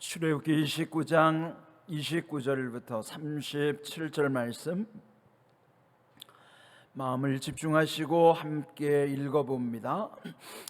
출애굽기 29장 29절부터 37절 말씀 마음을 집중하시고 함께 읽어봅니다.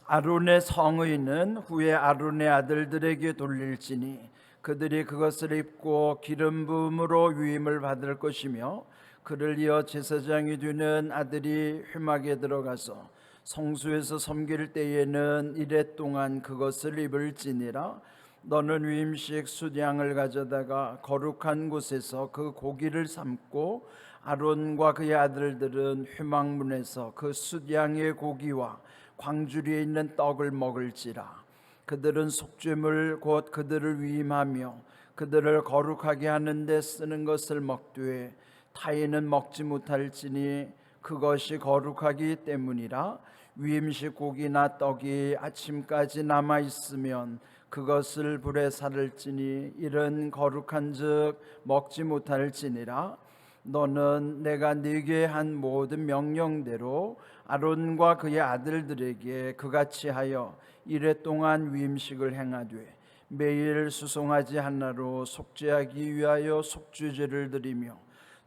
아론의 성의는 후에 아론의 아들들에게 돌릴지니 그들이 그것을 입고 기름 부음으로 위임을 받을 것이며 그를 이어 제사장이 되는 아들이 회막에 들어가서 성소에서 섬길 때에는 이레 동안 그것을 입을지니라. 너는 위임식 숫양을 가져다가 거룩한 곳에서 그 고기를 삶고 아론과 그의 아들들은 회막문에서 그 숫양의 고기와 광주리에 있는 떡을 먹을지라. 그들은 속죄물 곧 그들을 위임하며 그들을 거룩하게 하는 데 쓰는 것을 먹되 타인은 먹지 못할지니 그것이 거룩하기 때문이라. 위임식 고기나 떡이 아침까지 남아 있으면 그것을 불에 살을지니 이런 거룩한즉 먹지 못할지니라. 너는 내가 네게 한 모든 명령대로 아론과 그의 아들들에게 그같이 하여 이레 동안 위임식을 행하되 매일 수송아지 하나로 속죄하기 위하여 속죄제를 드리며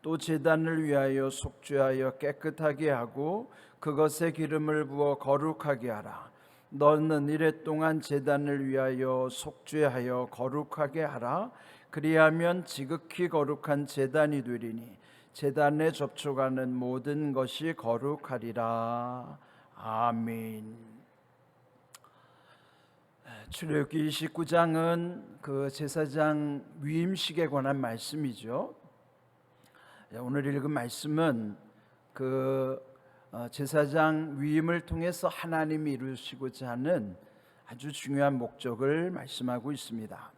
또 제단을 위하여 속죄하여 깨끗하게 하고 그것에 기름을 부어 거룩하게 하라. 너는 이레 동안 제단을 위하여 속죄하여 거룩하게 하라. 그리하면 지극히 거룩한 제단이 되리니 제단에 접촉하는 모든 것이 거룩하리라. 아멘. 출애굽기 29장은 그 제사장 위임식에 관한 말씀이죠. 오늘 읽은 말씀은 그 제사장 위임을 통해서 하나님이 이루시고자 하는 아주 중요한 목적을 말씀하고 있습니다.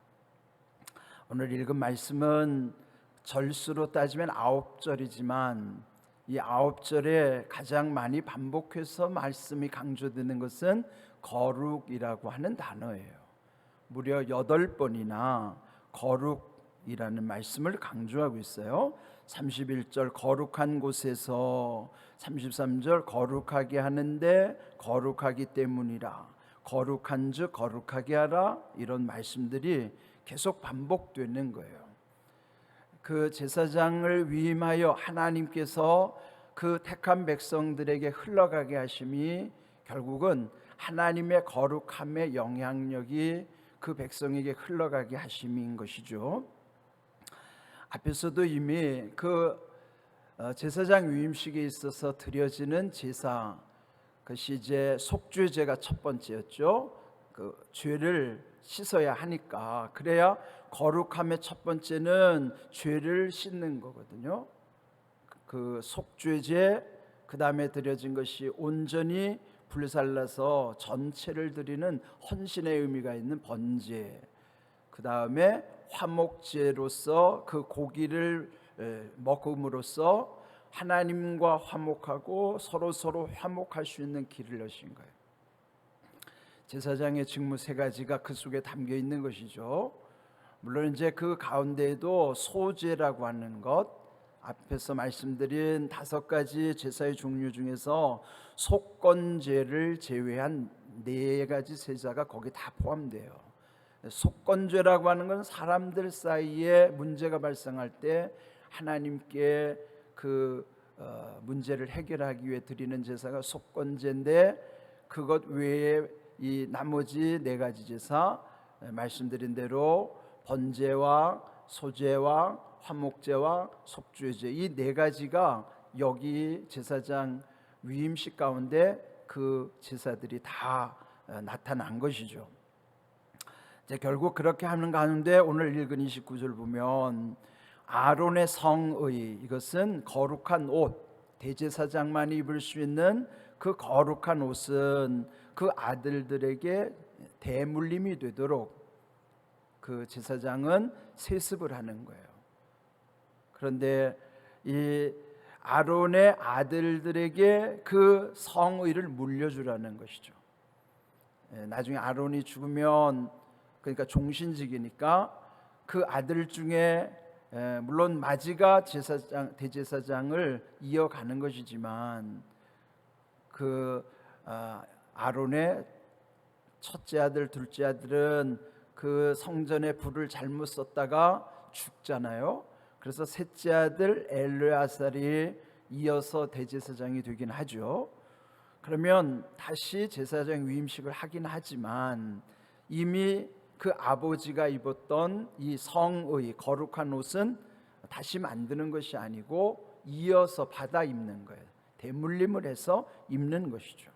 오늘 읽은 말씀은 절수로 따지면 9절이지만 이 9절에 가장 많이 반복해서 말씀이 강조되는 것은 거룩이라고 하는 단어예요. 무려 8번이나 거룩이라는 말씀을 강조하고 있어요. 31절 거룩한 곳에서, 33절 거룩하게 하는데 거룩하기 때문이라, 거룩한즉 거룩하게 하라, 이런 말씀들이 계속 반복되는 거예요. 그 제사장을 위임하여 하나님께서 그 택한 백성들에게 흘러가게 하심이 결국은 하나님의 거룩함의 영향력이 그 백성에게 흘러가게 하심인 것이죠. 앞에서도 이미 그 제사장 위임식에 있어서 드려지는 제사, 그것이 이제 속죄제가 첫 번째였죠. 그 죄를 씻어야 하니까, 그래야 거룩함의 첫 번째는 죄를 씻는 거거든요. 그 속죄제, 그 다음에 드려진 것이 온전히 불살라서 전체를 드리는 헌신의 의미가 있는 번제, 그 다음에 화목제로서 그 고기를 먹음으로써 하나님과 화목하고 서로 화목할 수 있는 길을 여신 거예요. 제사장의 직무 3가지가 그 속에 담겨 있는 것이죠. 물론 이제 그 가운데에도 소제라고 하는 것, 앞에서 말씀드린 5가지 제사의 종류 중에서 속건제를 제외한 4가지 제사가 거기 다 포함돼요. 속건죄라고 하는 건 사람들 사이에 문제가 발생할 때 하나님께 그 문제를 해결하기 위해 드리는 제사가 속건제인데, 그것 외에 이 나머지 4가지 제사, 말씀드린 대로 번제와 소제와 화목제와 속죄제, 이 4가지가 여기 제사장 위임식 가운데 그 제사들이 다 나타난 것이죠. 결국 그렇게 하는 가운데 오늘 읽은 29절 보면 아론의 성의, 이것은 거룩한 옷, 대제사장만이 입을 수 있는 그 거룩한 옷은 그 아들들에게 대물림이 되도록 그 제사장은 세습을 하는 거예요. 그런데 이 아론의 아들들에게 그 성의를 물려주라는 것이죠. 나중에 아론이 죽으면, 그러니까 종신직이니까 그 아들 중에 물론 마지가 대제사장을 이어가는 것이지만 그 아론의 첫째 아들, 둘째 아들은 그 성전에 불을 잘못 썼다가 죽잖아요. 그래서 셋째 아들 엘르아살이 이어서 대제사장이 되긴 하죠. 그러면 다시 제사장 위임식을 하긴 하지만 이미 그 아버지가 입었던 이 성의 거룩한 옷은 다시 만드는 것이 아니고 이어서 받아 입는 거예요. 대물림을 해서 입는 것이죠.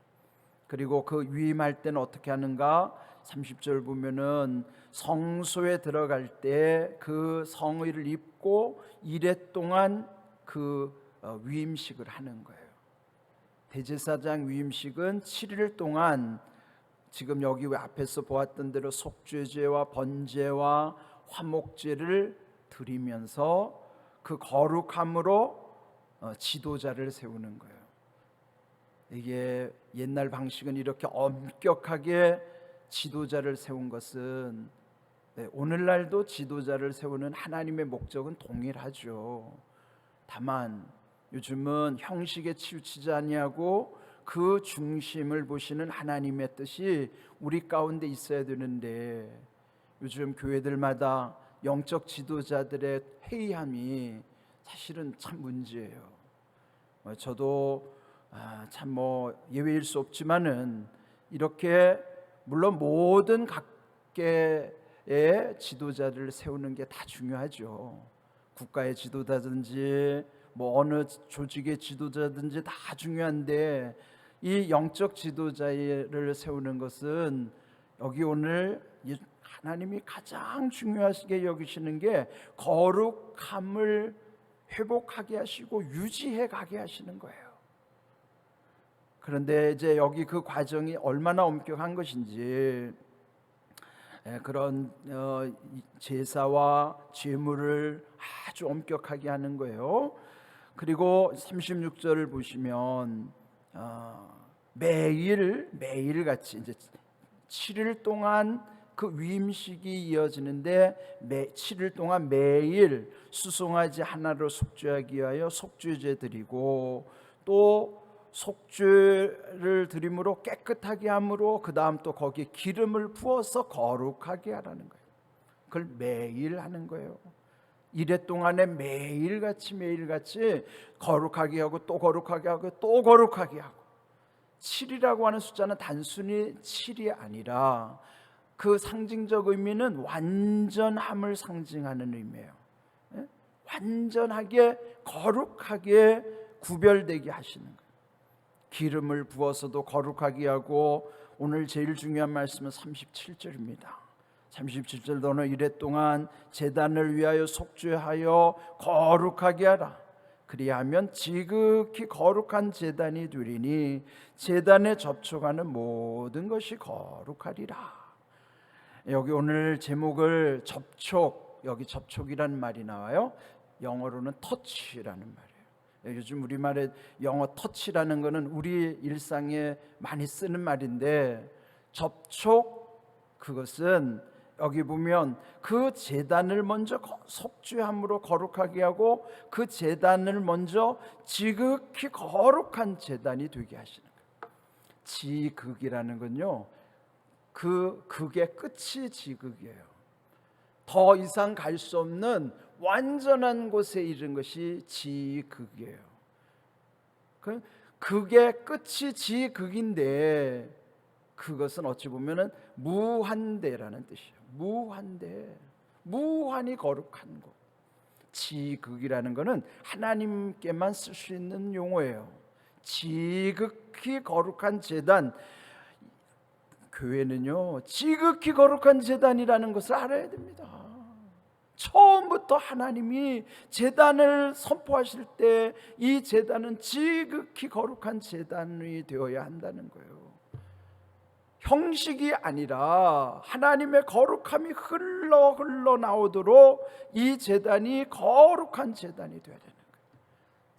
그리고 그 위임할 때는 어떻게 하는가? 30절 보면은 성소에 들어갈 때 그 성의를 입고 이래 동안 그 위임식을 하는 거예요. 대제사장 위임식은 7일 동안 지금 여기 앞에서 보았던 대로 속죄제와 번제와 화목제를 드리면서 그 거룩함으로 지도자를 세우는 거예요. 이게 옛날 방식은 이렇게 엄격하게 지도자를 세운 것은 오늘날도 지도자를 세우는 하나님의 목적은 동일하죠. 다만 요즘은 형식에 치우치지 아니하고 그 중심을 보시는 하나님의 뜻이 우리 가운데 있어야 되는데 요즘 교회들마다 영적 지도자들의 회의함이 사실은 참 문제예요. 저도 참 예외일 수 없지만은 이렇게 물론 모든 각계의 지도자를 세우는 게 다 중요하죠. 국가의 지도자든지 어느 조직의 지도자든지 다 중요한데 이 영적 지도자를 세우는 것은 여기 오늘 하나님이 가장 중요하게 여기시는 게 거룩함을 회복하게 하시고 유지해 가게 하시는 거예요. 그런데 이제 여기 그 과정이 얼마나 엄격한 것인지 그런 제사와 제물을 아주 엄격하게 하는 거예요. 그리고 36절을 보시면 매일 같이 이제 7일 동안 그 위임식이 이어지는데 7일 동안 매일 수송아지 하나로 속죄하기 위하여 속죄제 드리고 또 속죄를 드림으로 깨끗하게 함으로 그 다음 또 거기에 기름을 부어서 거룩하게 하라는 거예요. 그걸 매일 하는 거예요. 이래 동안에 매일같이 거룩하게 하고 또 거룩하게 하고 또 거룩하게 하고 7이라고 하는 숫자는 단순히 7이 아니라 그 상징적 의미는 완전함을 상징하는 의미예요. 완전하게 거룩하게 구별되게 하시는 거예요. 기름을 부어서도 거룩하게 하고 오늘 제일 중요한 말씀은 37절입니다. 37절 너는 이래 동안 제단을 위하여 속죄하여 거룩하게 하라. 그리하면 지극히 거룩한 제단이 되리니 제단에 접촉하는 모든 것이 거룩하리라. 여기 오늘 제목을 접촉, 여기 접촉이라는 말이 나와요. 영어로는 터치라는 말이에요. 요즘 우리말에 영어 터치라는 것은 우리 일상에 많이 쓰는 말인데 접촉, 그것은 여기 보면 그 제단을 먼저 속죄함으로 거룩하게 하고 그 제단을 먼저 지극히 거룩한 제단이 되게 하시는 거예요. 지극이라는 건요, 그 극의 끝이 지극이에요. 더 이상 갈 수 없는 완전한 곳에 이른 것이 지극이에요. 그 극의 끝이 지극인데 그것은 어찌 보면은 무한대라는 뜻이에요. 무한대, 무한히 거룩한 곳. 지극이라는 것은 하나님께만 쓸 수 있는 용어예요. 지극히 거룩한 제단. 교회는요, 지극히 거룩한 제단이라는 것을 알아야 됩니다. 처음부터 하나님이 제단을 선포하실 때 이 제단은 지극히 거룩한 제단이 되어야 한다는 거예요. 형식이 아니라 하나님의 거룩함이 흘러 나오도록 이 제단이 거룩한 제단이 되어야 되는 거예요.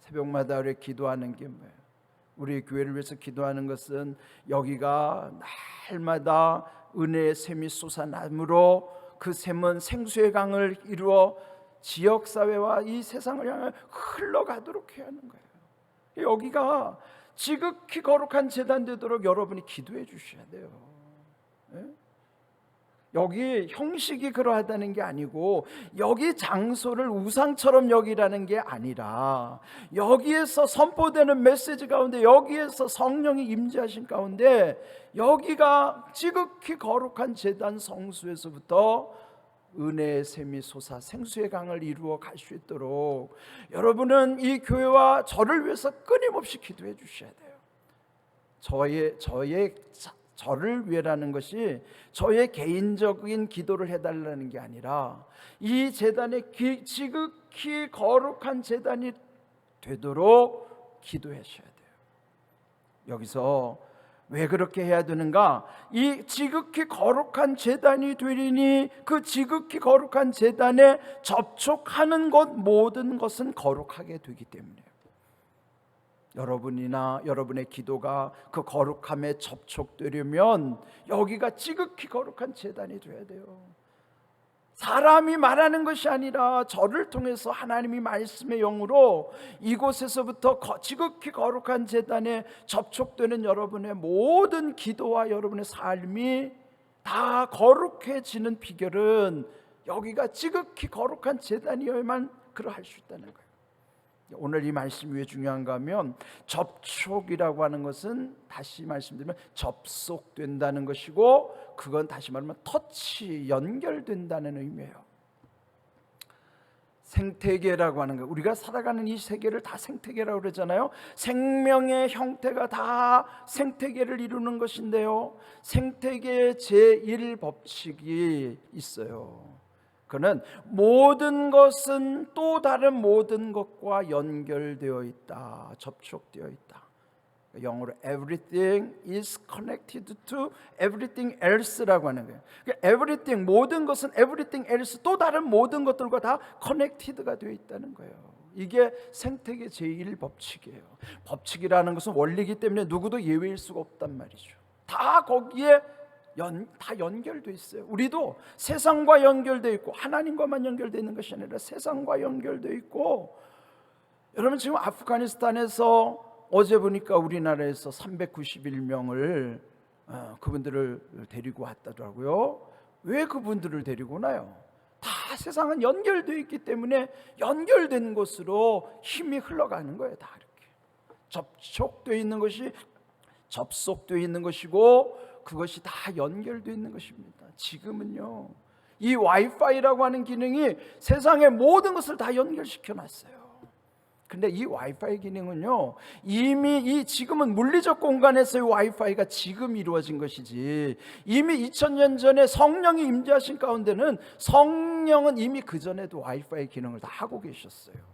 새벽마다 우리 기도하는 게 뭐예요? 우리 교회를 위해서 기도하는 것은 여기가 날마다 은혜의 샘이 솟아남으로 그 샘은 생수의 강을 이루어 지역사회와 이 세상을 향해 흘러가도록 해야 하는 거예요. 여기가 지극히 거룩한 제단 되도록 여러분이 기도해 주셔야 돼요. 네? 여기 형식이 그러하다는 게 아니고 여기 장소를 우상처럼 여기라는 게 아니라 여기에서 선포되는 메시지 가운데 여기에서 성령이 임재하신 가운데 여기가 지극히 거룩한 제단 성수에서부터 은혜의 샘이 솟아 생수의 강을 이루어 갈 수 있도록 여러분은 이 교회와 저를 위해서 끊임없이 기도해 주셔야 돼요. 저를 위해라는 것이 저의 개인적인 기도를 해달라는 게 아니라 이 제단에 지극히 거룩한 제단이 되도록 기도하셔야 돼요. 여기서 왜 그렇게 해야 되는가? 이 지극히 거룩한 제단이 되리니 그 지극히 거룩한 제단에 접촉하는 것 모든 것은 거룩하게 되기 때문이에요. 여러분이나 여러분의 기도가 그 거룩함에 접촉되려면 여기가 지극히 거룩한 제단이 돼야 돼요. 사람이 말하는 것이 아니라 저를 통해서 하나님이 말씀의 영으로 이곳에서부터 지극히 거룩한 제단에 접촉되는 여러분의 모든 기도와 여러분의 삶이 다 거룩해지는 비결은 여기가 지극히 거룩한 제단이어야만 그러할 수 있다는 거예요. 오늘 이 말씀이 왜 중요한가 하면 접촉이라고 하는 것은 다시 말씀드리면 접속된다는 것이고 그건 다시 말하면 터치, 연결된다는 의미예요. 생태계라고 하는 거, 우리가 살아가는 이 세계를 다 생태계라고 그러잖아요. 생명의 형태가 다 생태계를 이루는 것인데요, 생태계의 제1법칙이 있어요. 그는 모든 것은 또 다른 모든 것과 연결되어 있다, 접촉되어 있다. 영어로 everything is connected to everything else라고 하는 거예요. everything, 모든 것은 everything else, 또 다른 모든 것들과 다 connected가 되어 있다는 거예요. 이게 생태계 제1법칙이에요. 법칙이라는 것은 원리이기 때문에 누구도 예외일 수가 없단 말이죠. 다 거기에 다 연결되어 있어요. 우리도 세상과 연결되어 있고 하나님과만 연결되어 있는 것이 아니라 세상과 연결되어 있고, 여러분 지금 아프가니스탄에서 어제 보니까 우리나라에서 391명을 그분들을 데리고 왔다더라고요. 왜 그분들을 데리고 오나요? 다 세상은 연결되어 있기 때문에 연결된 곳으로 힘이 흘러가는 거예요. 다 이렇게 접촉되어 있는 것이 접속되어 있는 것이고 그것이 다 연결되어 있는 것입니다. 지금은요, 이 와이파이라고 하는 기능이 세상의 모든 것을 다 연결시켜 놨어요. 근데 이 와이파이 기능은요, 이미 지금은 물리적 공간에서의 와이파이가 지금 이루어진 것이지, 이미 2000년 전에 성령이 임재하신 가운데는 성령은 이미 그 전에도 와이파이 기능을 다 하고 계셨어요.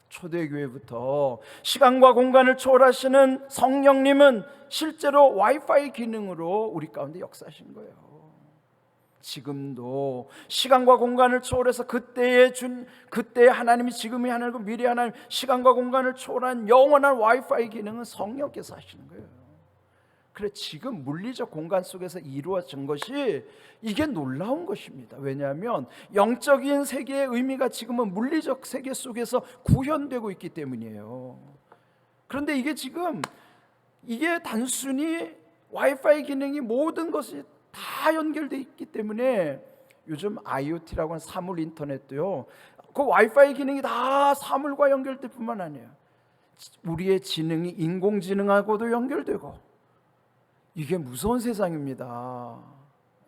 초대교회부터 시간과 공간을 초월하시는 성령님은 실제로 와이파이 기능으로 우리 가운데 역사하신 거예요. 지금도 시간과 공간을 초월해서 그때의 하나님이, 지금의 하나님과 미래의 하나님, 시간과 공간을 초월한 영원한 와이파이 기능은 성령께서 하시는 거예요. 그래, 지금 물리적 공간 속에서 이루어진 것이 이게 놀라운 것입니다. 왜냐하면 영적인 세계의 의미가 지금은 물리적 세계 속에서 구현되고 있기 때문이에요. 그런데 이게 단순히 와이파이 기능이 모든 것이 다 연결되어 있기 때문에 요즘 IoT라고 하는 사물 인터넷도요, 그 와이파이 기능이 다 사물과 연결될 뿐만 아니에요. 우리의 지능이 인공지능하고도 연결되고, 이게 무서운 세상입니다.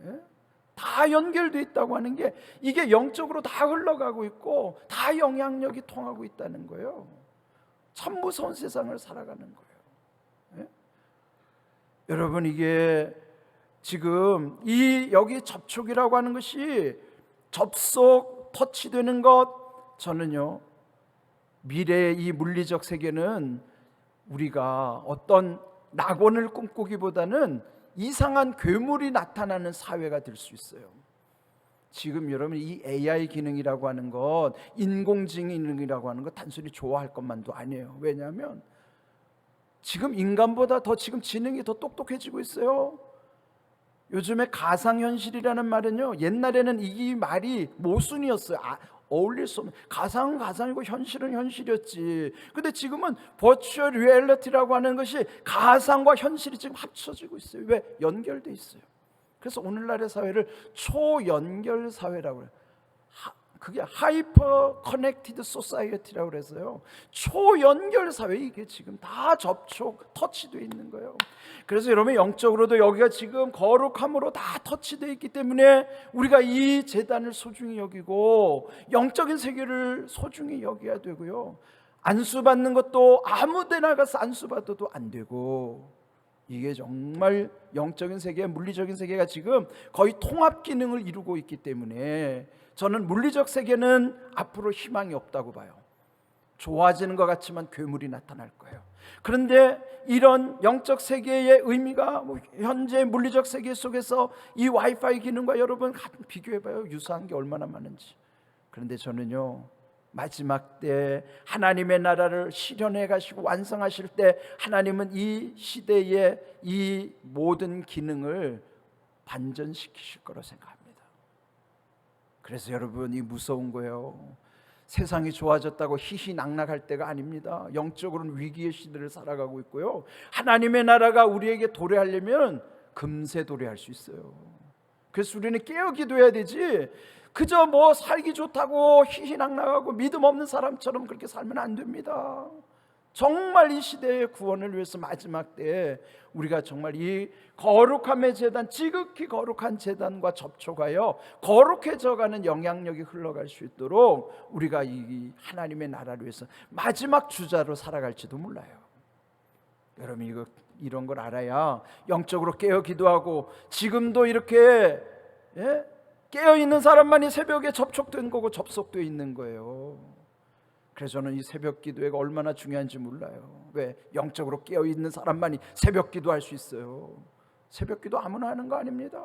예? 다 연결되어 있다고 하는 게 이게 영적으로 다 흘러가고 있고 다 영향력이 통하고 있다는 거예요. 참 무서운 세상을 살아가는 거예요. 예? 여러분, 이게 지금 여기 접촉이라고 하는 것이 접속, 터치되는 것, 저는요, 미래의 이 물리적 세계는 우리가 어떤 낙원을 꿈꾸기보다는 이상한 괴물이 나타나는 사회가 될 수 있어요. 지금 여러분, 이 AI 기능이라고 하는 것, 인공지능이라고 하는 것 단순히 좋아할 것만도 아니에요. 왜냐하면 지금 인간보다 더 지금 지능이 더 똑똑해지고 있어요. 요즘에 가상현실이라는 말은요, 옛날에는 이 말이 모순이었어요. 어울릴 수 없는, 가상은 가상이고 현실은 현실이었지. 근데 지금은 버추얼 리얼리티라고 하는 것이 가상과 현실이 지금 합쳐지고 있어요. 왜? 연결돼 있어요. 그래서 오늘날의 사회를 초연결 사회라고 해요. 그게 하이퍼 커넥티드 소사이어티라고 그래서요, 초연결 사회, 이게 지금 다 접촉, 터치되어 있는 거예요. 그래서 여러분, 영적으로도 여기가 지금 거룩함으로 다 터치되어 있기 때문에 우리가 이 제단을 소중히 여기고 영적인 세계를 소중히 여겨야 되고요, 안수받는 것도 아무 데나 가서 안수받아도 안 되고, 이게 정말 영적인 세계, 물리적인 세계가 지금 거의 통합 기능을 이루고 있기 때문에 저는 물리적 세계는 앞으로 희망이 없다고 봐요. 좋아지는 것 같지만 괴물이 나타날 거예요. 그런데 이런 영적 세계의 의미가 현재 물리적 세계 속에서 이 와이파이 기능과 여러분 비교해봐요. 유사한 게 얼마나 많은지. 그런데 저는요, 마지막 때 하나님의 나라를 실현해 가시고 완성하실 때 하나님은 이 시대의 이 모든 기능을 반전시키실 거라고 생각합니다. 그래서 여러분, 이 무서운 거예요. 세상이 좋아졌다고 희희낙낙할 때가 아닙니다. 영적으로는 위기의 시대를 살아가고 있고요, 하나님의 나라가 우리에게 도래하려면 금세 도래할 수 있어요. 그래서 우리는 깨어 기도해야 되지, 그저 뭐 살기 좋다고 희희낙낙하고 믿음 없는 사람처럼 그렇게 살면 안 됩니다. 정말 이 시대의 구원을 위해서 마지막 때에 우리가 정말 이 거룩함의 제단, 지극히 거룩한 제단과 접촉하여 거룩해져가는 영향력이 흘러갈 수 있도록 우리가 이 하나님의 나라를 위해서 마지막 주자로 살아갈지도 몰라요. 여러분, 이런 걸 알아야 영적으로 깨어 기도하고, 지금도 이렇게 깨어있는 사람만이 새벽에 접촉된 거고 접속되어 있는 거예요. 그래서 저는 이 새벽 기도회가 얼마나 중요한지 몰라요. 왜? 영적으로 깨어있는 사람만이 새벽 기도할 수 있어요. 새벽 기도 아무나 하는 거 아닙니다.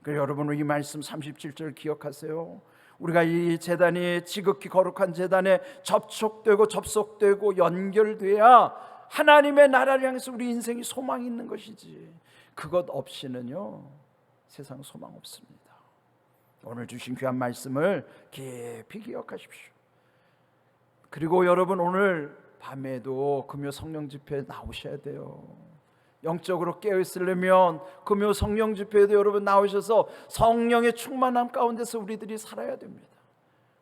그래서 여러분, 이 말씀 37절 기억하세요. 우리가 이 제단이 지극히 거룩한 제단에 접촉되고 접속되고 연결돼야 하나님의 나라를 향해서 우리 인생이 소망이 있는 것이지, 그것 없이는요 세상 소망 없습니다. 오늘 주신 귀한 말씀을 깊이 기억하십시오. 그리고 여러분, 오늘 밤에도 금요 성령 집회에 나오셔야 돼요. 영적으로 깨어있으려면 금요 성령 집회에도 여러분 나오셔서 성령의 충만함 가운데서 우리들이 살아야 됩니다.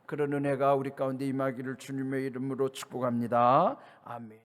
그런 은혜가 우리 가운데 임하기를 주님의 이름으로 축복합니다. 아멘.